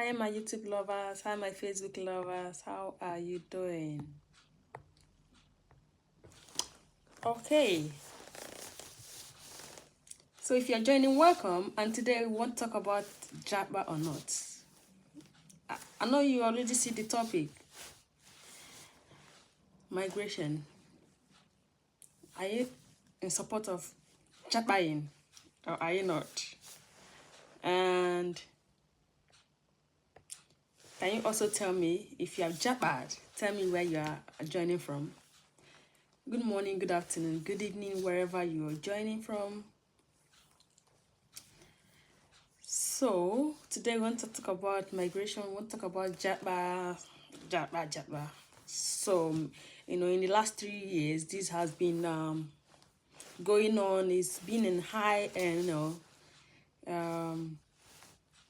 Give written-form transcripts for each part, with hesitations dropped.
Hi, my YouTube lovers. Hi, my Facebook lovers. How are you doing? Okay. So if you're joining, welcome. And today we want to talk about JAPA or not. I know you already see the topic. Migration. Are you in support of JAPAing or are you not? And can you also tell me if you have JAPA'd? Tell me where you are joining from. Good morning, good afternoon, good evening, wherever you are joining from. So today we want to talk about migration. We want to talk about JAPA. So in the last 3 years, this has been going on. It's been in high and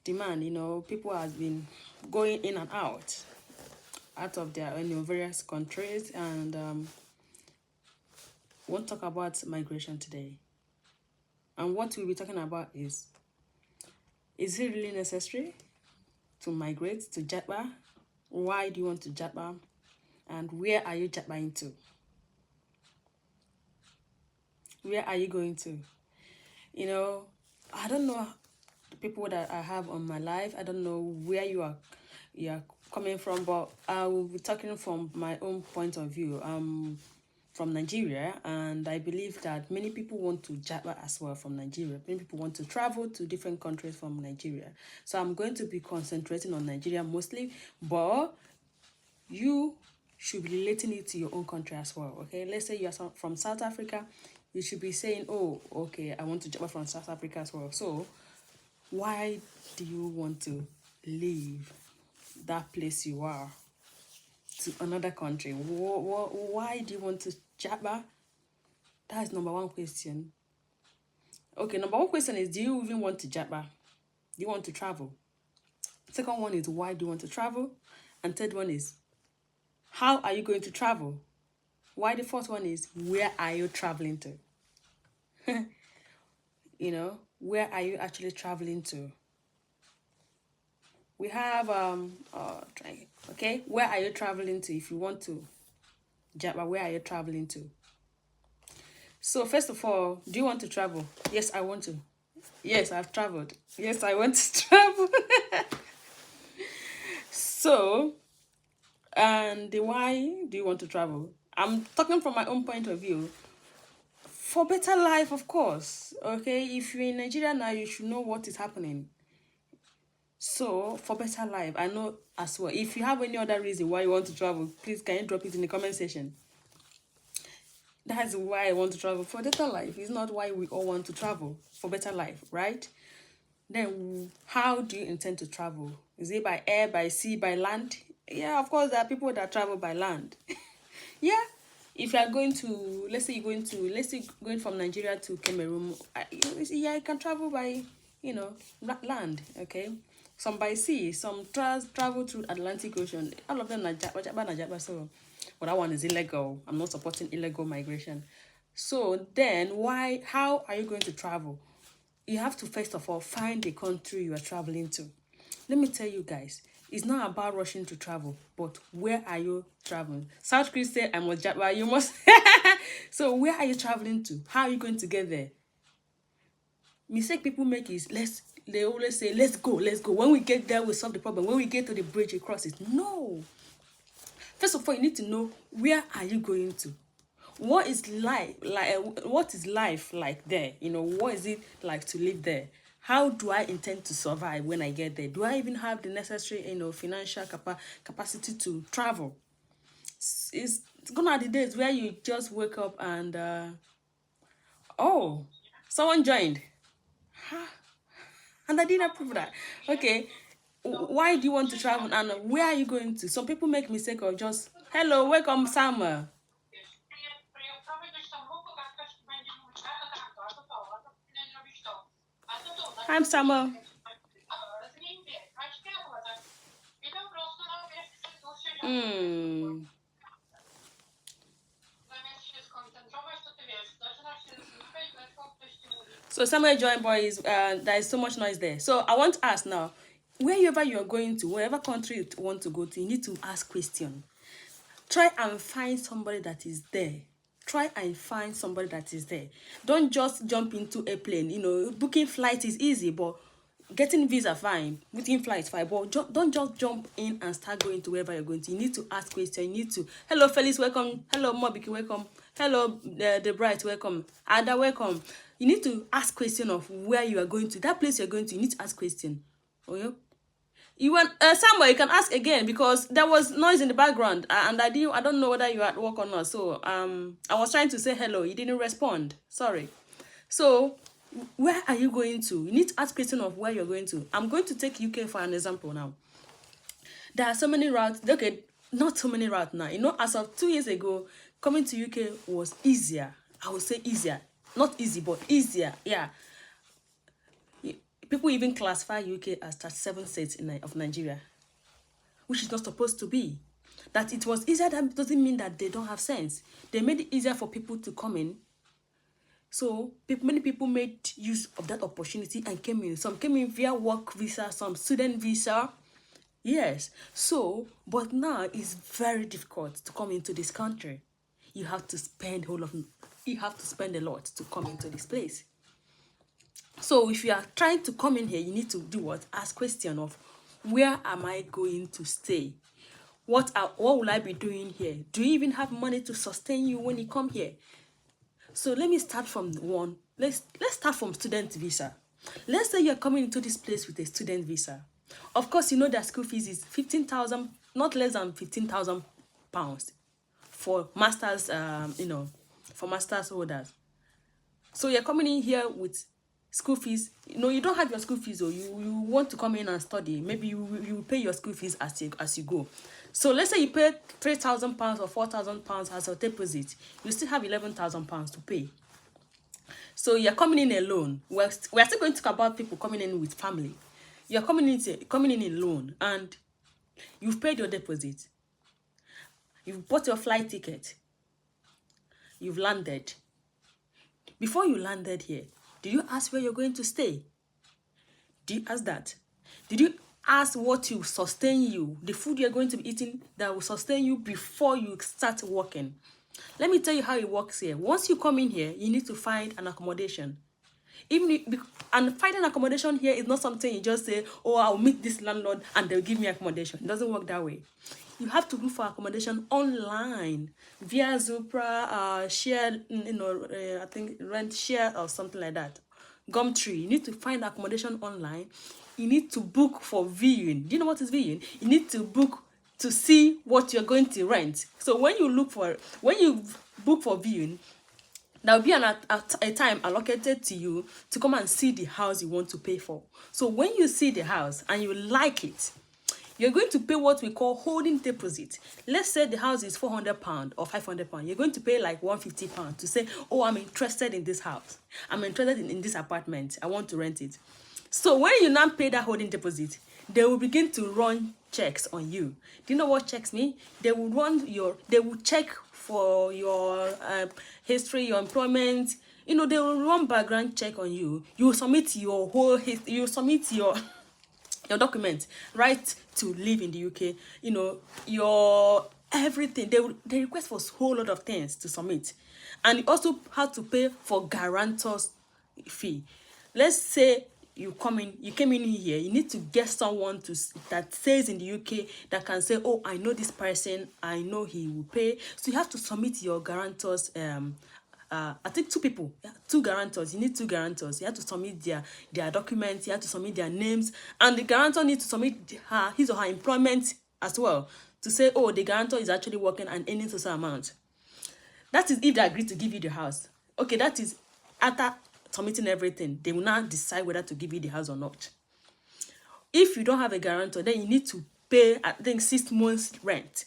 demand. People have been going in and out of their various countries, and we want to talk about migration today. And what we'll be talking about is it really necessary to migrate to JAPA? Why do you want to JAPA? And where are you JAPAing to? Where are you going to? I don't know the people that I have on my life. I don't know where you are coming from, but I will be talking from my own point of view. I'm from Nigeria, and I believe that many people want to JAPA as well from Nigeria. Many people want to travel to different countries from Nigeria. So I'm going to be concentrating on Nigeria mostly, but you should be relating it to your own country as well. Okay, let's say you are from South Africa, you should be saying, oh, okay, I want to JAPA from South Africa as well. So why do you want to leave that place you are to another country? Why do you want to JAPA? That is number one question. Okay, number one question is, do you even want to JAPA? Do you want to travel? Second one is, why do you want to travel? And third one is, how are you going to travel? Why the fourth one is, where are you traveling to? Where are you actually traveling to? We have okay, where are you traveling to? If you want to JAPA, where are you traveling to? So first of all, do you want to travel? Yes, I want to. Yes, I've traveled. Yes, I want to travel. So, and why do you want to travel? I'm talking from my own point of view. For better life, of course. Okay, if you're in Nigeria now, you should know what is happening. So, for better life, I know as well. If you have any other reason why you want to travel, please can you drop it in the comment section. That's why I want to travel, for better life. It's not why we all want to travel, for better life, right? Then how do you intend to travel? Is it by air, by sea, by land? Yeah, of course, there are people that travel by land. Yeah, if you are going to, let's say going from Nigeria to Cameroon, you can travel by, land, okay? Some by sea, some travel through Atlantic Ocean. All of them are JAPA, so but that one is illegal. I'm not supporting illegal migration. So then how are you going to travel? You have to first of all find the country you are traveling to. Let me tell you guys, it's not about rushing to travel, but where are you traveling? South Korea said, I must JAPA, you must. So where are you traveling to? How are you going to get there? Mistake people make is, they always say, let's go. When we get there, we solve the problem. When we get to the bridge, we cross it. No. First of all, you need to know, where are you going to? What is life like? What is life like there? What is it like to live there? How do I intend to survive when I get there? Do I even have the necessary, financial capacity to travel? It's gonna be the days where you just wake up and oh, someone joined, and I didn't approve that. Okay, why do you want to travel and where are you going to? Some people make mistake of just, hello, welcome, Samuel. I'm Samuel. Hmm. So Samuel joined, boys. There is so much noise there. So I want to ask now, wherever you're going to, wherever country you want to go to, you need to ask questions. Try and find somebody that is there. Try and find somebody that is there. Don't just jump into a plane. You know, booking flight is easy, but getting visa fine, booking flight fine. But don't just jump in and start going to wherever you're going to. You need to ask questions. You need to, hello Felix, welcome. Hello Mobiki, welcome. Hello the Bright, welcome. Ada, welcome. You need to ask question of where you are going to. That place you're going to, you need to ask question. Okay? You want Samuel, you can ask again because there was noise in the background and I don't know whether you're at work or not. So I was trying to say hello, you didn't respond. Sorry. So where are you going to? You need to ask question of where you're going to. I'm going to take UK for an example now. There are so many routes. Okay, not so many routes now. You know, as of 2 years ago, coming to UK was easier. I would say easier. Not easy, but easier. Yeah. People even classify UK as 37 states of Nigeria, which is not supposed to be. That it was easier, that doesn't mean that they don't have sense. They made it easier for people to come in. So many people made use of that opportunity and came in. Some came in via work visa, some student visa. Yes. So, but now it's very difficult to come into this country. You have to spend a lot to come into this place. So if you are trying to come in here, you need to do what? Ask question of where am I going to stay? What will I be doing here? Do you even have money to sustain you when you come here? So let me start from one. Let's start from student visa. Let's say you're coming into this place with a student visa. Of course, you know that school fees is 15,000, not less than 15,000 pounds for masters. For masters holders. So you're coming in here with school fees. You don't have your school fees, or you want to come in and study. Maybe you pay your school fees as you go. So let's say you pay £3,000 or £4,000 as a deposit. You still have £11,000 to pay. So you're coming in alone. We're still going to talk about people coming in with family. You're coming in alone, and you've paid your deposit. You've bought your flight ticket. You've landed. Before you landed here, did you ask where you're going to stay? Did you ask that? Did you ask what will sustain you, the food you're going to be eating that will sustain you before you start working? Let me tell you how it works here. Once you come in here, you need to find an accommodation. And finding accommodation here is not something you just say, oh, I'll meet this landlord and they'll give me accommodation. It doesn't work that way. You have to look for accommodation online via Zupra, Share, I think Rent Share or something like that. Gumtree. You need to find accommodation online. You need to book for viewing. Do you know what is viewing? You need to book to see what you're going to rent. So when you book for viewing, there will be a time allocated to you to come and see the house you want to pay for. So when you see the house and you like it, you're going to pay what we call holding deposit. Let's say the house is £400 or £500. You're going to pay like £150 to say, oh, I'm interested in this house. I'm interested in this apartment. I want to rent it. So when you now pay that holding deposit, they will begin to run checks on you. Do you know what checks mean? They will check for your history, your employment. They will run background check on you. You will submit your your document, right to live in the UK, your everything. They request for a whole lot of things to submit. And you also have to pay for guarantors fee. Let's say you came in here, you need to get someone that stays in the UK that can say, oh, I know this person, I know he will pay. So you have to submit your guarantors. I think 2 people, 2 guarantors. You need 2 guarantors. You have to submit their documents. You have to submit their names, and the guarantor needs to submit his or her employment as well to say, oh, the guarantor is actually working and earning such amount. That is if they agree to give you the house. Okay, that is after submitting everything. They will now decide whether to give you the house or not. If you don't have a guarantor, then you need to pay, I think, 6 months rent.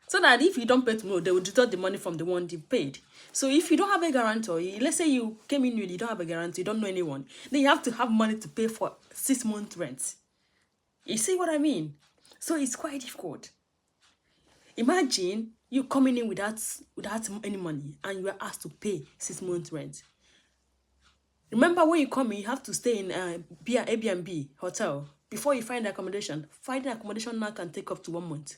So that if you don't pay tomorrow, they will deduct the money from the one you paid. So if you don't have a guarantor, let's say you came in, you don't have a guarantor, you don't know anyone, then you have to have money to pay for 6 months rent. You see what I mean? So it's quite difficult. Imagine you coming in without any money and you are asked to pay 6 months rent. Remember, when you come in, you have to stay in Airbnb hotel. before you find accommodation. Finding accommodation now can take up to 1 month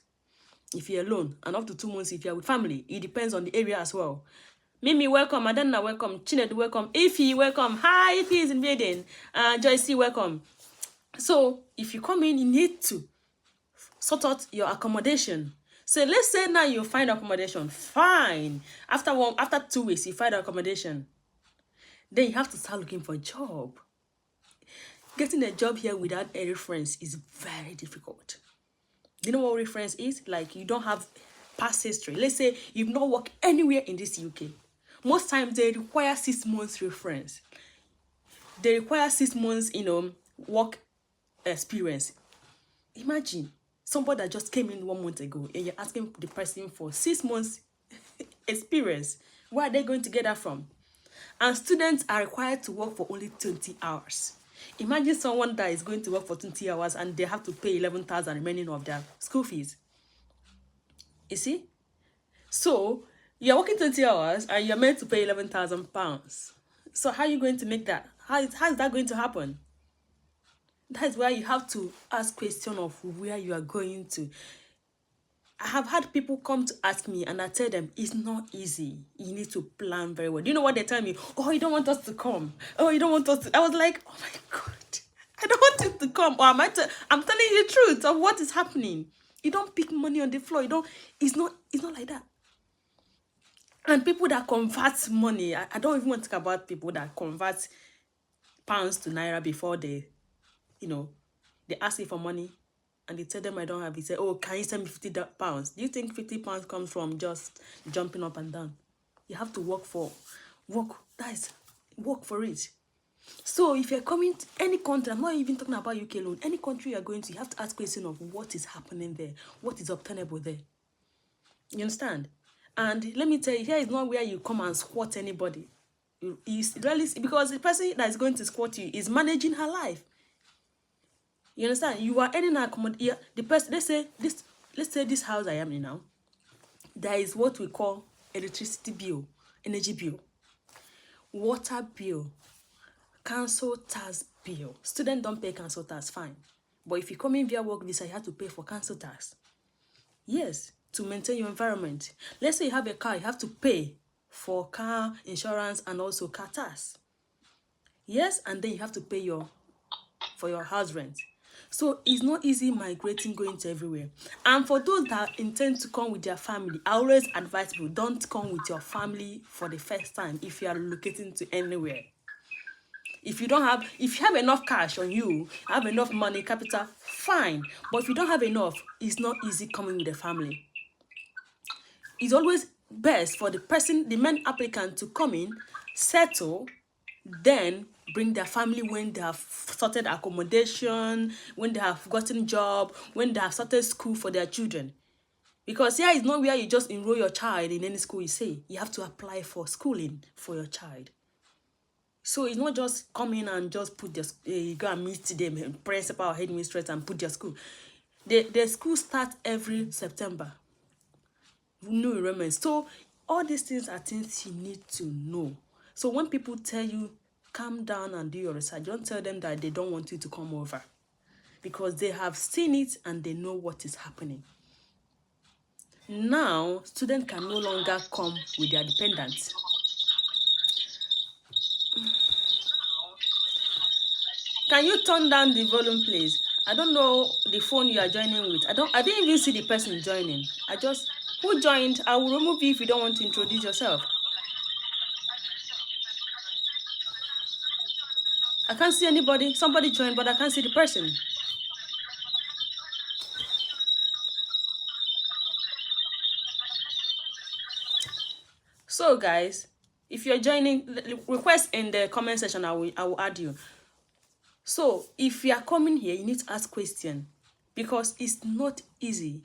if you're alone, and up to 2 months if you're with family. It depends on the area as well. Mimi, welcome. Adanna, welcome. Chinedu, welcome. Ify, welcome. Hi, Ify is invading. Joycey, welcome. So, if you come in, you need to sort out your accommodation. So, let's say now you find accommodation. Fine. After 2 weeks, you find accommodation. Then you have to start looking for a job. Getting a job here without a reference is very difficult. Do you know what reference is? Like, you don't have past history. Let's say you've not worked anywhere in this UK. Most times they require 6 months reference. They require 6 months, work experience. Imagine somebody that just came in 1 month ago and you're asking the person for 6 months experience. Where are they going to get that from? And students are required to work for only 20 hours. Imagine someone that is going to work for 20 hours and they have to pay 11,000 remaining of their school fees. You see? So, you're working 20 hours and you're meant to pay £11,000. So, how are you going to make that? How is that going to happen? That's why you have to ask question of where you are going to. I have had people come to ask me and I tell them it's not easy. You need to plan very well. Do you know what they tell me? Oh, you don't want us to come. Oh, you don't want us to. I was like, oh my God, I don't want you to come. Or I'm telling you the truth of what is happening. You don't pick money on the floor. It's not like that. And people that convert money, I don't even want to talk about people that convert pounds to naira before they ask you for money. And they tell them I don't have. He said, oh, can you send me 50 pounds? Do you think 50 pounds comes from just jumping up and down? You have to work for it. So if you're coming to any country, I'm not even talking about UK alone, any country you're going to, you have to ask questions of what is happening there, what is obtainable there. You understand? And let me tell you, here is not where you come and squat anybody. It's really, because the person that is going to squat you is managing her life. You understand? You are earning accommodation. The person, let's say this house I am in now, there is what we call electricity bill, energy bill, water bill, council tax bill. Students don't pay council tax, fine. But if you come in via work visa, you have to pay for council tax. Yes, to maintain your environment. Let's say you have a car, you have to pay for car insurance and also car tax. Yes, and then you have to pay for your house rent. So it's not easy migrating, going to everywhere. And for those that intend to come with their family, I always advise people, don't come with your family for the first time if you are relocating to anywhere. If you have enough cash on you, have enough money, capital, fine. But if you don't have enough, it's not easy coming with a family. It's always best for the main applicant to come in, settle, then bring their family when they have sorted accommodation, when they have gotten job, when they have started school for their children. Because here is not where you just enroll your child in any school you say. You have to apply for schooling for your child. So it's not just come in and just put you go and meet them, principal or headmistress, and put their school. The school starts every September. New enrollment. So all these things are things you need to know. So when people tell you, calm down and do your research, don't tell them that they don't want you to come over. Because they have seen it and they know what is happening. Now, students can no longer come with their dependents. Can you turn down the volume, please? I don't know the phone you are joining with. I didn't even see the person joining. Who joined? I will remove you if you don't want to introduce yourself. I can't see anybody. Somebody joined, but I can't see the person. So, guys, if you're joining, request in the comment section. I will add you. So, if you are coming here, you need to ask questions because it's not easy.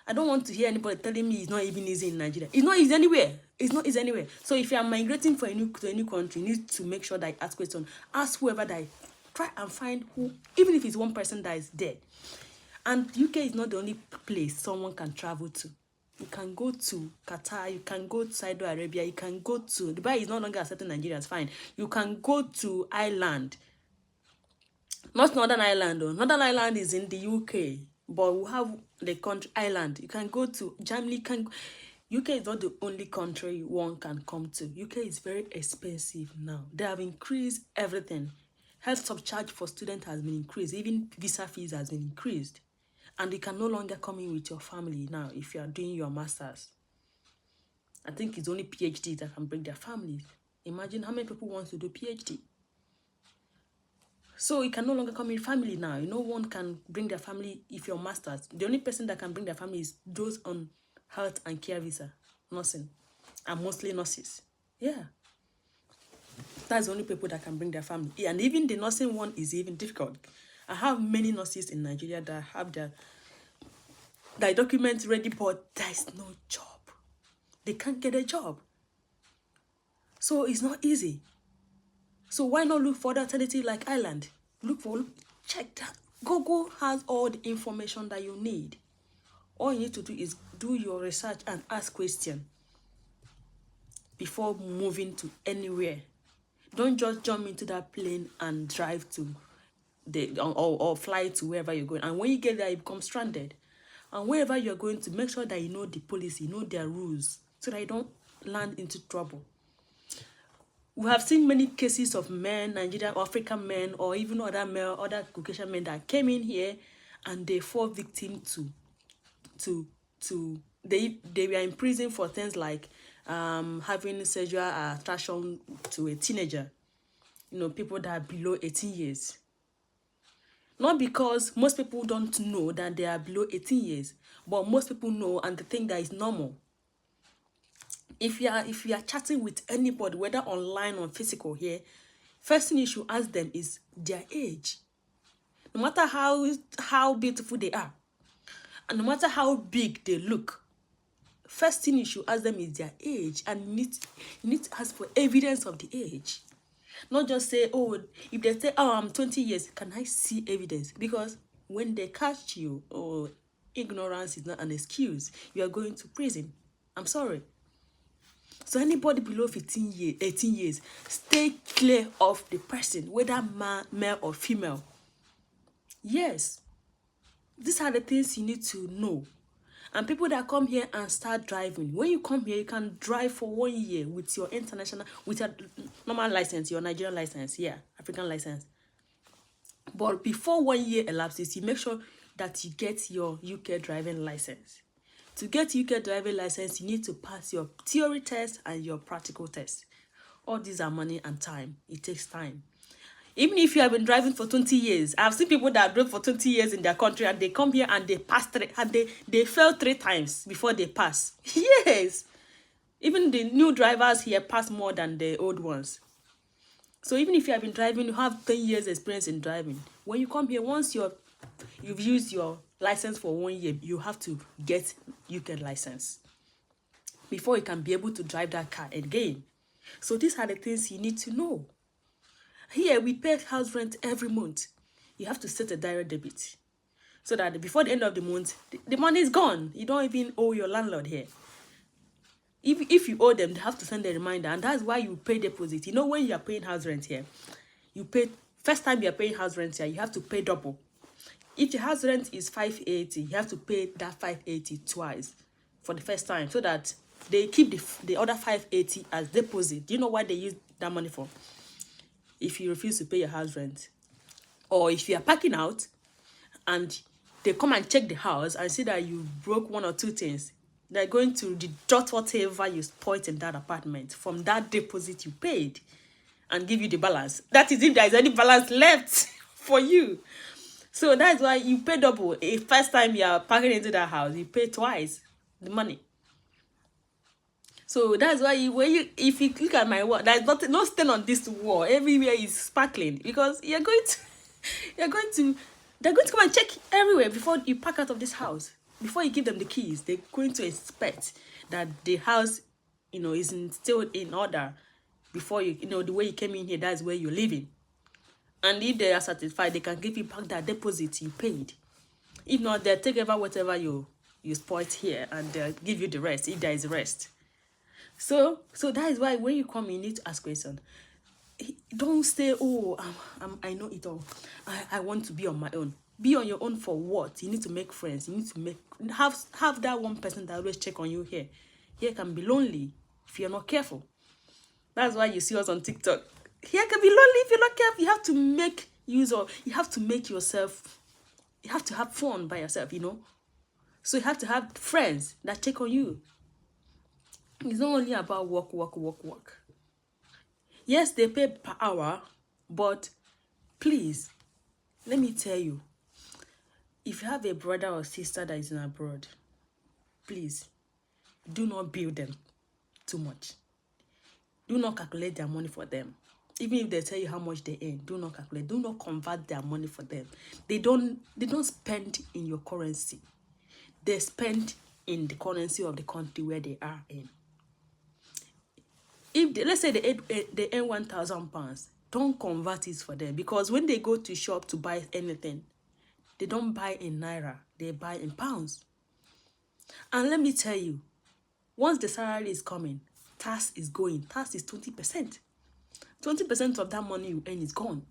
I don't want to hear anybody telling me it's not even easy in Nigeria. It's not easy anywhere. It's not easy anywhere. So if you are migrating to a new country, you need to make sure that you ask questions. Ask whoever that try and find who, even if it's one person that is there. And UK is not the only place someone can travel to. You can go to Qatar, you can go to Saudi Arabia, you can go to Dubai. Is no longer accepting Nigerians, fine. You can go to Ireland. Not Northern Ireland though. Northern Ireland is in the UK, but we have the country Ireland. You can go to Germany. UK is not the only country one can come to. UK is very expensive now. They have increased everything. Health subcharge for students has been increased. Even visa fees has been increased. And you can no longer come in with your family now if you are doing your masters. I think it's only PhD that can bring their families. Imagine how many people want to do PhD. So you can no longer come in family now. No one can bring their family if you're masters. The only person that can bring their family is those on health and care visa, nursing, and mostly nurses. Yeah. That's the only people that can bring their family. And even the nursing one is even difficult. I have many nurses in Nigeria that have their documents ready, but there's no job. They can't get a job. So it's not easy. So why not look for the alternative like Ireland? Check that. Google has all the information that you need. All you need to do is do your research and ask questions before moving to anywhere. Don't just jump into that plane and drive to or fly to wherever you're going. And when you get there, you become stranded. And wherever you're going to, make sure that you know the policy, you know their rules, so that you don't land into trouble. We have seen many cases of men, Nigerian, African men, or even other Caucasian men that came in here and they fall victim they were in prison for things like having sexual attraction to a teenager. You know, people that are below 18 years. Not because most people don't know that they are below 18 years, but most people know and they think that is normal. If you are chatting with anybody, whether online or physical here, first thing you should ask them is their age. No matter how beautiful they are, and no matter how big they look, first thing you should ask them is their age, and you need to ask for evidence of the age. Not just say, oh, if they say, oh, I'm 20 years, can I see evidence? Because when they catch you, ignorance is not an excuse. You are going to prison. I'm sorry. So anybody below 18 years, stay clear of the person, whether male or female. Yes. These are the things you need to know. And people that come here and start driving, when you come here, you can drive for 1 year with your with your normal license, your Nigerian license, yeah, African license. But before 1 year elapses, you make sure that you get your UK driving license. To get UK driving license, you need to pass your theory test and your practical test. All these are money and time. It takes time. Even if you have been driving for 20 years, I've seen people that drove for 20 years in their country and they come here and they pass they fail 3 times before they pass. Yes. Even the new drivers here pass more than the old ones. So even if you have been driving, you have 10 years experience in driving. When you come here, once you've used your license for 1 year, you have to get UK license before you can be able to drive that car again. So these are the things you need to know. Here, we pay house rent every month. You have to set a direct debit so that before the end of the month, the money is gone. You don't even owe your landlord here. If you owe them, they have to send a reminder, and that's why you pay deposit. You know, when you are paying house rent here, you pay, first time you are paying house rent here, you have to pay double. If the house rent is 580, you have to pay that 580 twice for the first time, so that they keep the other 580 as deposit. Do you know what they use that money for? If you refuse to pay your house rent, or if you are parking out and they come and check the house and see that you broke 1 or 2 things, they're going to deduct whatever you spoiled in that apartment from that deposit you paid and give you the balance. That is if there is any balance left for you. So that's why you pay double. If first time you are parking into that house, you pay twice the money. So that's why if you look at my wall, there's no stain on this wall. Everywhere is sparkling, because they're going to come and check everywhere before you pack out of this house. Before you give them the keys, they're going to inspect that the house, is still in order. Before the way you came in here, that's where you're living. And if they are satisfied, they can give you back that deposit you paid. If not, they'll take over whatever you spoiled here, and they'll give you the rest if there is rest. So that is why when you come, you need to ask questions. Don't say, oh, I know it all. I want to be on my own. Be on your own for what? You need to make friends. You need to have that one person that always check on you here. Here can be lonely if you're not careful. That's why you see us on TikTok. Here can be lonely if you're not careful. You have to make use of, you have to make yourself, you have to have fun by yourself, you know. So you have to have friends that check on you. It's not only about work. Yes, they pay per hour, but please, let me tell you, if you have a brother or sister that is in abroad, please, do not bill them too much. Do not calculate their money for them. Even if they tell you how much they earn, do not calculate. Do not convert their money for them. They don't spend in your currency. They spend in the currency of the country where they are in. If let's say they earn £1,000, don't convert it for them, because when they go to shop to buy anything, they don't buy in naira, they buy in pounds. And let me tell you, once the salary is coming, tax is going. Tax is 20%. 20% of that money you earn is gone.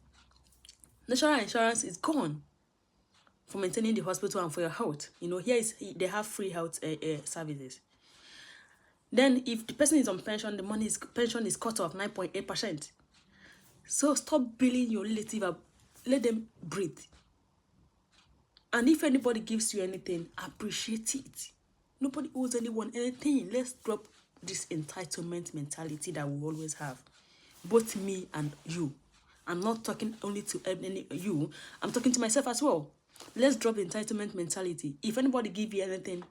National insurance is gone for maintaining the hospital and for your health. You know, they have free health services. Then if the person is on pension, pension is cut off 9.8%. So stop billing your relative. Let them breathe. And if anybody gives you anything, appreciate it. Nobody owes anyone anything. Let's drop this entitlement mentality that we always have. Both me and you. I'm not talking only to you. I'm talking to myself as well. Let's drop the entitlement mentality. If anybody give you anything,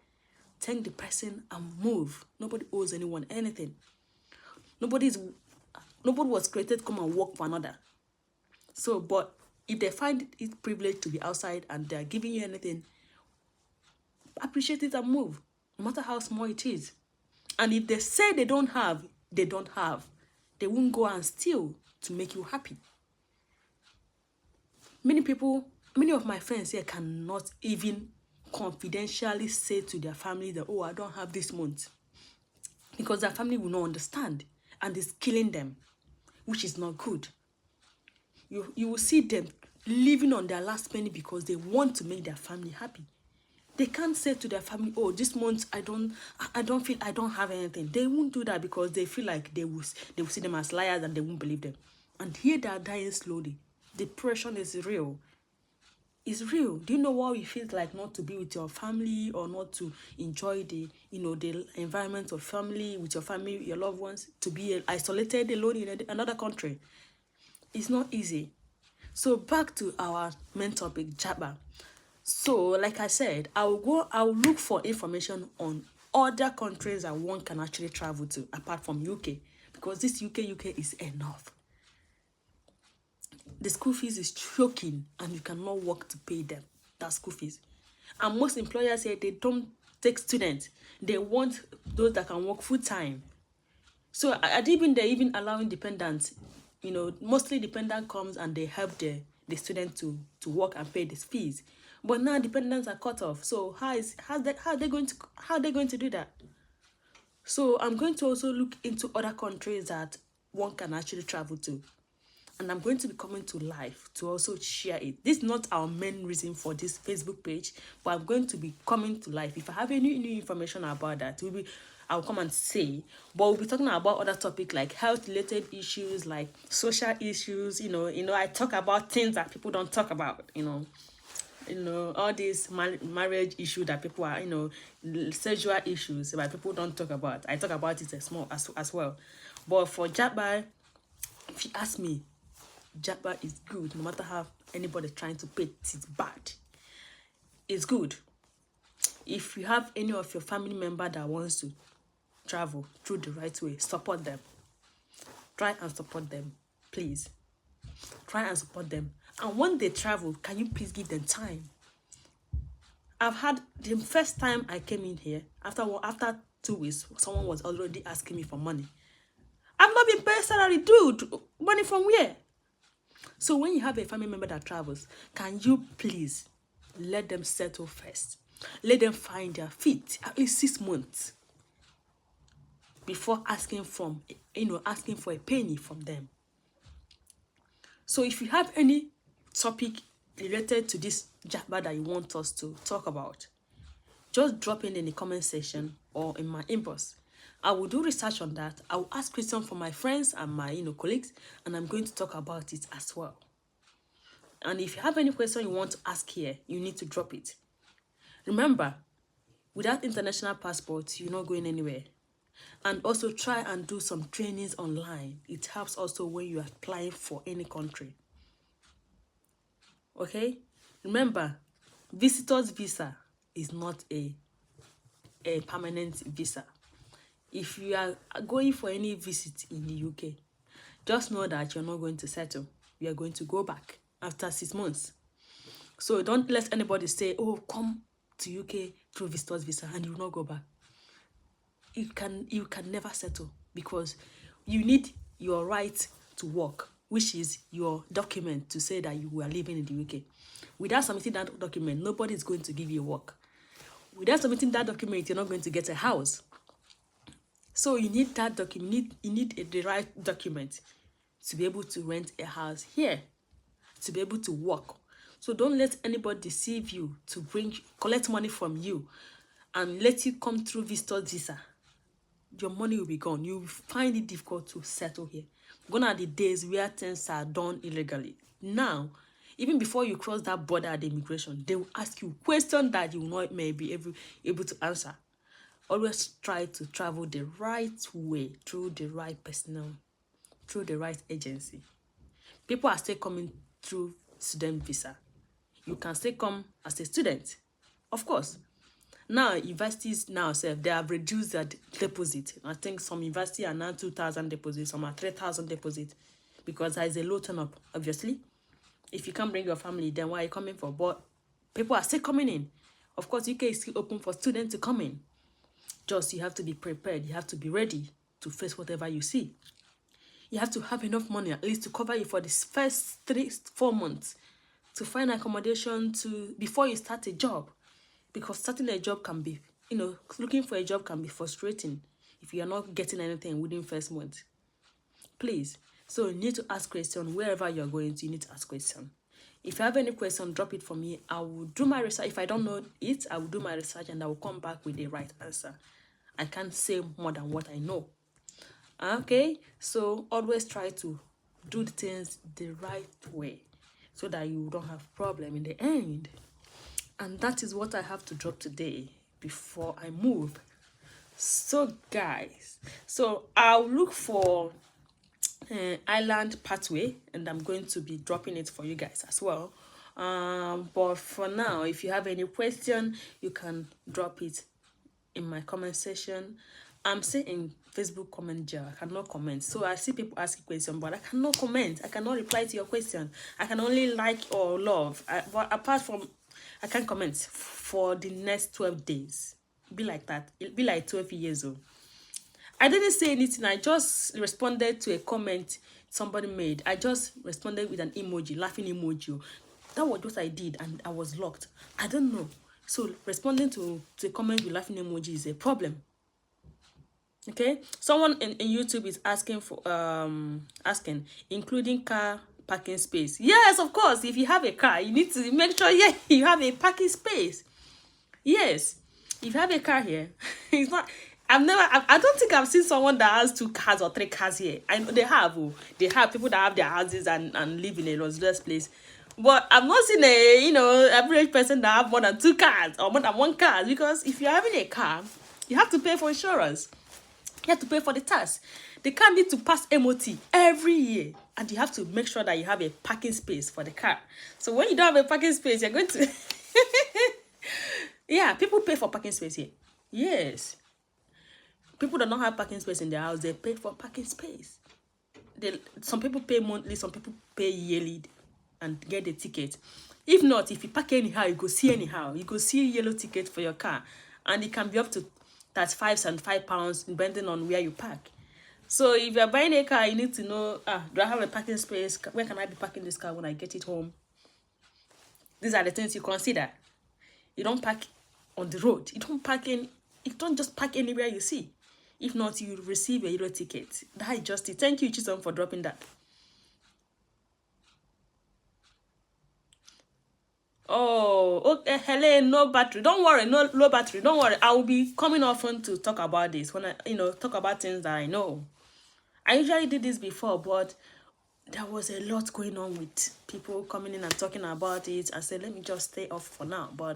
thank the person and move. Nobody owes anyone anything. Nobody was created to come and work for another. So, but if they find it privileged to be outside and they're giving you anything, appreciate it and move, no matter how small it is. And if they say they don't have, they don't have. They won't go and steal to make you happy. Many of my friends here cannot even confidentially say to their family that, oh, I don't have this month. Because their family will not understand. And it's killing them, which is not good. You will see them living on their last penny because they want to make their family happy. They can't say to their family, oh, this month I don't feel I don't have anything. They won't do that because they feel like they will see them as liars and they won't believe them. And here they are dying slowly. Depression is real. It's real. Do you know what it feels like not to be with your family or not to enjoy the environment of family, with your family, your loved ones, to be isolated alone in another country? It's not easy. So back to our main topic, JAPA. So, like I said, I'll look for information on other countries that one can actually travel to, apart from UK, because this UK is enough. The school fees is choking, and you cannot work to pay them that school fees. And most employers here, they don't take students. They want those that can work full time. So, they even allowing dependents. You know, mostly dependent comes and they help the student to work and pay these fees. But now dependents are cut off. So how are they going to do that? So I'm going to also look into other countries that one can actually travel to. And I'm going to be coming to live to also share it. This is not our main reason for this Facebook page, but I'm going to be coming to live. If I have any new information about that, I'll come and say. But we'll be talking about other topics like health-related issues, like social issues. You know, I talk about things that people don't talk about. All these marriage issues that people are, sexual issues that people don't talk about. I talk about it as well. But for JAPA, if you ask me, JAPA is good, no matter how anybody trying to pay it's bad. It's good. If you have any of your family member that wants to travel through the right way, support them. Try and support them, please. Try and support them. And when they travel, can you please give them time? I've had the first time I came in here, after 2 weeks, someone was already asking me for money. I've not been paid salary, dude. Money from where? So when you have a family member that travels, can you please let them settle first? Let them find their feet at least 6 months before asking for a penny from them. So if you have any topic related to this JAPA that you want us to talk about, just drop it in the comment section or in my inbox. I will do research on that. I will ask questions from my friends and my colleagues, and I'm going to talk about it as well. And if you have any question you want to ask here, you need to drop it. Remember, without international passport, you're not going anywhere. And also try and do some trainings online. It helps also when you are applying for any country. Okay? Remember, visitor's visa is not a permanent visa. If you are going for any visit in the UK, just know that you're not going to settle. You are going to go back after 6 months. So don't let anybody say, oh, come to UK through visitor's visa and you will not go back. You can never settle, because you need your right to work, which is your document to say that you are living in the UK. Without submitting that document, nobody is going to give you work. Without submitting that document, you're not going to get a house. So you need that document. You need the right document to be able to rent a house here, to be able to work. So don't let anybody deceive you to collect money from you and let you come through visitor's visa. Your money will be gone. You will find it difficult to settle here. Gone are the days where things are done illegally. Now, even before you cross that border at the immigration, they will ask you questions that you will not maybe able to answer. Always try to travel the right way, through the right personnel, through the right agency. People are still coming through student visa. You can still come as a student, of course. Now, universities now they have reduced their deposit. I think some universities are now 2,000 deposit, some are 3,000 deposit, because there is a low turn up, obviously. If you can't bring your family, then why are you coming for? But people are still coming in. Of course, UK is still open for students to come in. Just you have to be prepared. You have to be ready to face whatever you see. You have to have enough money at least to cover you for the first 3-4 months, to find accommodation before you start a job. Because starting a job can be, looking for a job can be frustrating if you are not getting anything within first month. Please. So you need to ask questions wherever you're going to. You need to ask questions. If you have any question, drop it for me. I will do my research. If I don't know it, I will do my research and I will come back with the right answer. I can't say more than what I know. Okay? So always try to do the things the right way so that you don't have problem in the end. And that is what I have to drop today before I move. So guys, I'll look for island pathway, and I'm going to be dropping it for you guys as well. But for now, if you have any question, you can drop it in my comment section. I'm saying in Facebook comment jar, I cannot comment. So I see people asking questions, but I cannot comment. I cannot reply to your question. I can only like or love. But apart from, I can't comment for the next 12 days. Be like that. It'll be like 12 years old. I didn't say anything. I just responded to a comment somebody made. I just responded with an emoji, laughing emoji. That was what I did, and I was locked. I don't know. So responding to a comment with laughing emoji is a problem. Okay? Someone in YouTube is asking for including car parking space. Yes, of course. If you have a car, you need to make sure you have a parking space. Yes. If you have a car here, it's not. I don't think I've seen someone that has 2 cars or 3 cars here. I know they have. They have people that have their houses and live in a luxurious place. But I've not seen a average person that have more than 2 cars or more than 1 car. Because if you're having a car, you have to pay for insurance. You have to pay for the tax. The car needs to pass MOT every year. And you have to make sure that you have a parking space for the car. So when you don't have a parking space, you're going to... Yeah, people pay for parking space here. Yes. People that don't have parking space in their house, they pay for parking space. Some people pay monthly, some people pay yearly and get the ticket. If not, if you park anyhow, you go see anyhow. You go see a yellow ticket for your car. And it can be up to 35 and £5 depending on where you park. So if you're buying a car, you need to know, do I have a parking space? Where can I be parking this car when I get it home? These are the things you consider. You don't park on the road. You don't just park anywhere you see. If not, you receive a yellow ticket. That is just it. Thank you, Chisom, for dropping that. Oh, okay, Helen, no battery. Don't worry, no low battery. Don't worry. I will be coming often to talk about this when I, talk about things that I know. I usually did this before, but there was a lot going on with people coming in and talking about it. I said, let me just stay off for now, but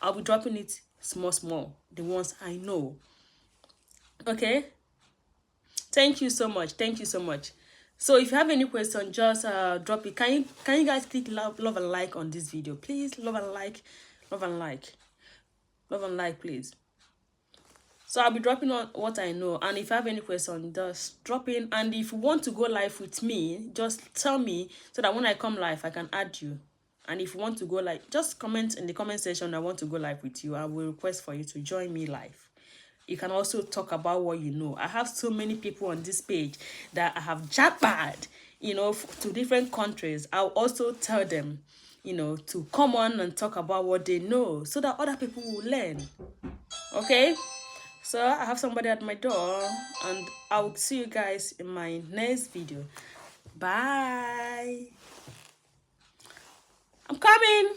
I'll be dropping it small, the ones I know. Okay? Thank you so much. Thank you so much. So if you have any question, just drop it. Can you guys click love and like on this video? Please, love and like, love and like. Love and like, please. So I'll be dropping on what I know, and if you have any question, just drop in. And if you want to go live with me, just tell me so that when I come live I can add you. And if you want to go live, just comment in the comment section, I want to go live with you. I will request for you to join me live. You can also talk about what you know. I have so many people on this page that I have japaed, to different countries. I'll also tell them, to come on and talk about what they know so that other people will learn. Okay? So I have somebody at my door, and I'll see you guys in my next video. Bye. I'm coming.